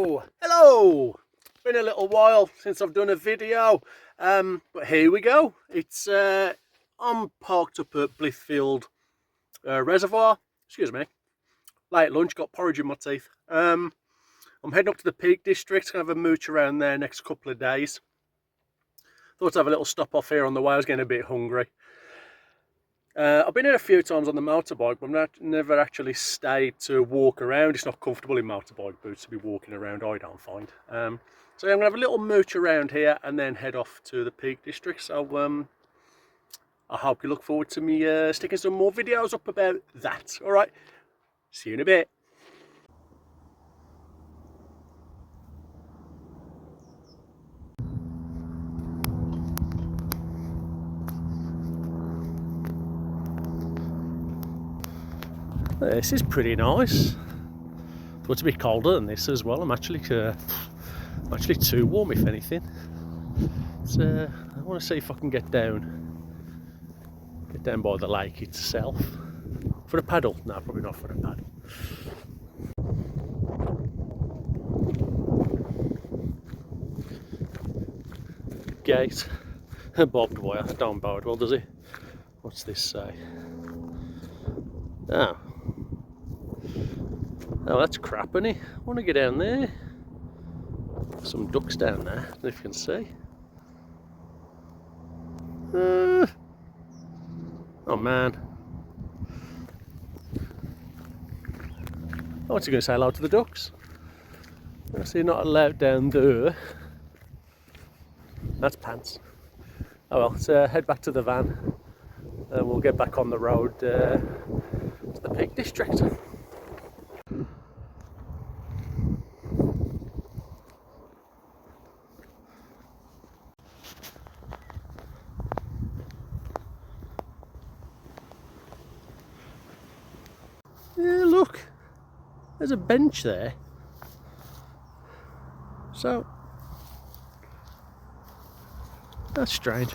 Hello! Been a little while since I've done a video, but here we go. I'm parked up at Blithfield Reservoir. Excuse me. Late lunch, got porridge in my teeth. I'm heading up to the Peak District, gonna have a mooch around there next couple of days. Thought I'd have a little stop off here on the way. I was getting a bit hungry. I've been here a few times on the motorbike, but I've never actually stayed to walk around. It's not comfortable in motorbike boots to be walking around, I don't find. So I'm going to have a little mooch around here and then head off to the Peak District. So I hope you look forward to me sticking some more videos up about that. Alright, see you in a bit. This is pretty nice. Thought it's a bit colder than this as well. I'm actually too warm, if anything. I want to see if I can get down by the lake itself for a paddle. No, probably not for a paddle. Gate, barbed wire. Don't bode well, does he? What's this say? Oh, that's crap, isn't it? I want to get down there. Some ducks down there, if you can see. Oh man. I was going to say hello to the ducks. I see you're not allowed down there. That's pants. Oh well, let's head back to the van. We'll get back on the road to the Peak District. Yeah, look, there's a bench there. So, that's strange.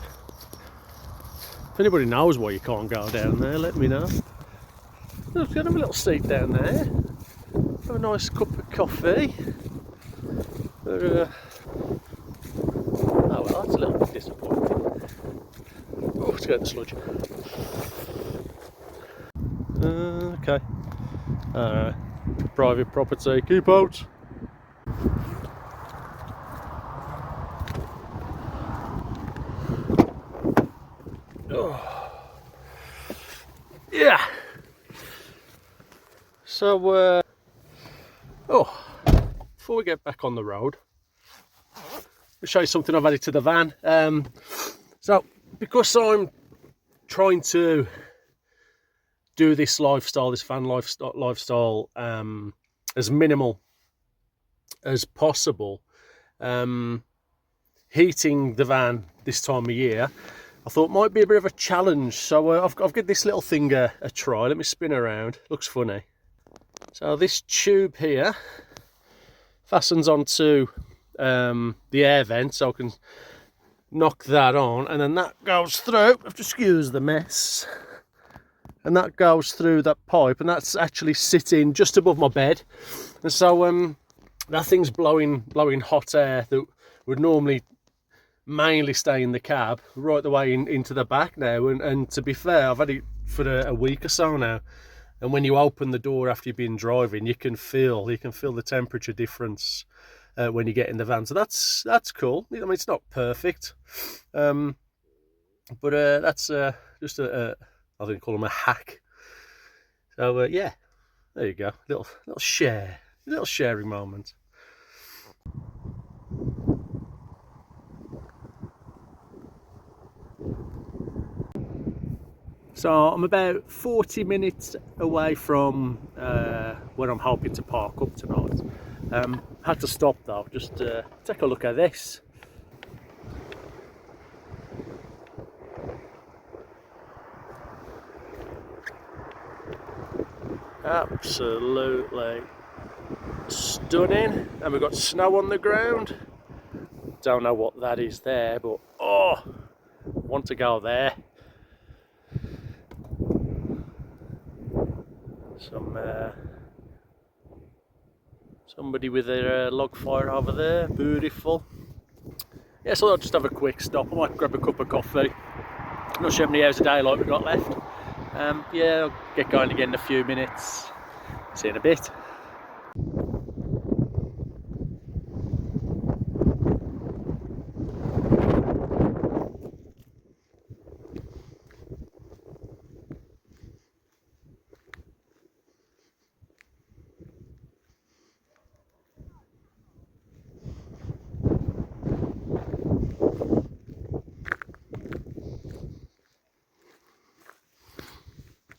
If anybody knows why you can't go down there, let me know. Look, have a little seat down there. Have a nice cup of coffee. Oh well, that's a little bit disappointing. Oh, let's go to the sludge. Okay. Private property, keep out. Oh. Yeah. So, before we get back on the road, I'll show you something I've added to the van. So, because I'm trying to do this van lifestyle, as minimal as possible, heating the van this time of year, I thought might be a bit of a challenge. So I've given this little thing a try. Let me spin around. Looks funny. So this tube here fastens onto the air vent, so I can knock that on, and then that goes through. I have to excuse the mess. And that goes through that pipe, and that's actually sitting just above my bed. And so that thing's blowing hot air that would normally mainly stay in the cab right the way into the back now. And to be fair, I've had it for a week or so now. And when you open the door after you've been driving, you can feel the temperature difference when you get in the van. So that's cool. I mean, it's not perfect, but that's just I think call them a hack. So yeah, there you go. Little sharing moment. So I'm about 40 minutes away from where I'm hoping to park up tonight. Had to stop though, just take a look at this. Absolutely stunning. And we've got snow on the ground. Don't know what that is there, but oh, want to go there. Somebody with a log fire over there, beautiful. Yeah, so I'll just have a quick stop. I might grab a cup of coffee. I'm not sure how many hours of daylight we've got left. Yeah, I'll get going again in a few minutes. See you in a bit.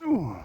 Ooh.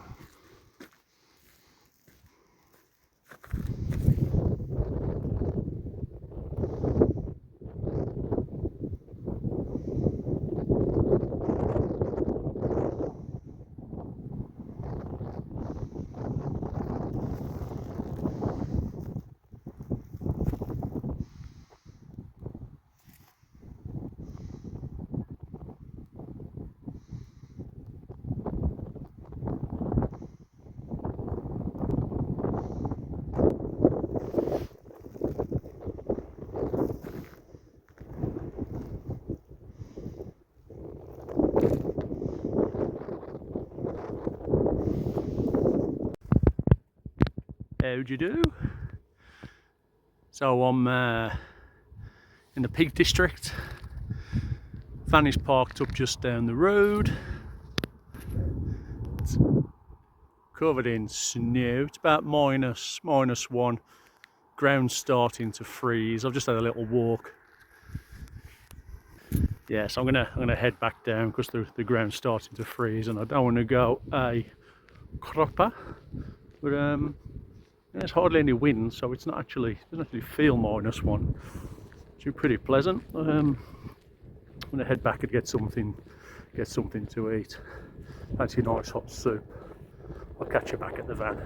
How'd you do? So I'm in the Peak District. Van is parked up just down the road. It's covered in snow. It's about minus one. Ground's starting to freeze. I've just had a little walk. Yeah, so I'm gonna head back down because the ground's starting to freeze, and I don't want to go a cropper. But there's hardly any wind, so it doesn't actually feel minus one. It's pretty pleasant. I'm gonna head back and get something to eat. Fancy a nice hot soup. I'll catch you back at the van.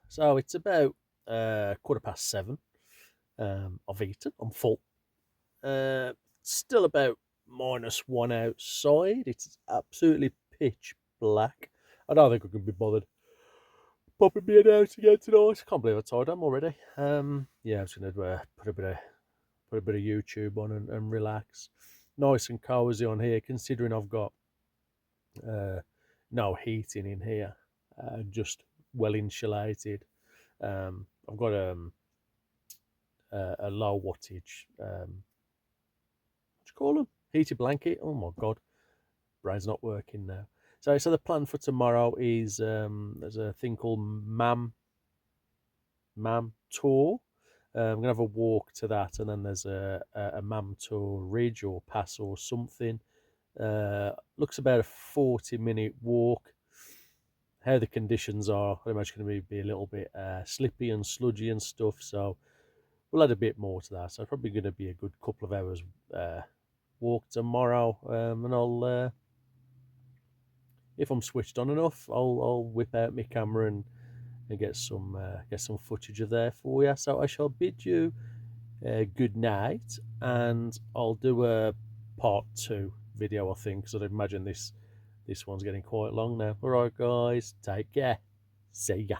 So it's about 7:15. I've eaten. I'm full. Still about minus one outside. It's absolutely pitch black. I don't think I can be bothered popping me out again tonight. Can't believe how tired I'm already. Yeah, I'm just gonna put a bit of YouTube on and relax. Nice and cozy on here, considering I've got no heating in here. Just well insulated. I've got a low wattage, what do you call them? Heated blanket. Oh my god, brain's not working now. So the plan for tomorrow is there's a thing called Mam Tour. I'm gonna have a walk to that, and then there's a Mam Tour ridge or pass or something. Looks about a 40-minute walk. How the conditions are, I imagine going to be a little bit slippy and sludgy and stuff. So we'll add a bit more to that. So it's probably going to be a good couple of hours walk tomorrow, and I'll if I'm switched on enough, I'll whip out my camera and get some footage of there for you. So I shall bid you good night, and I'll do a part 2 video, I think, because I'd imagine this one's getting quite long now. All right, guys, take care. See ya.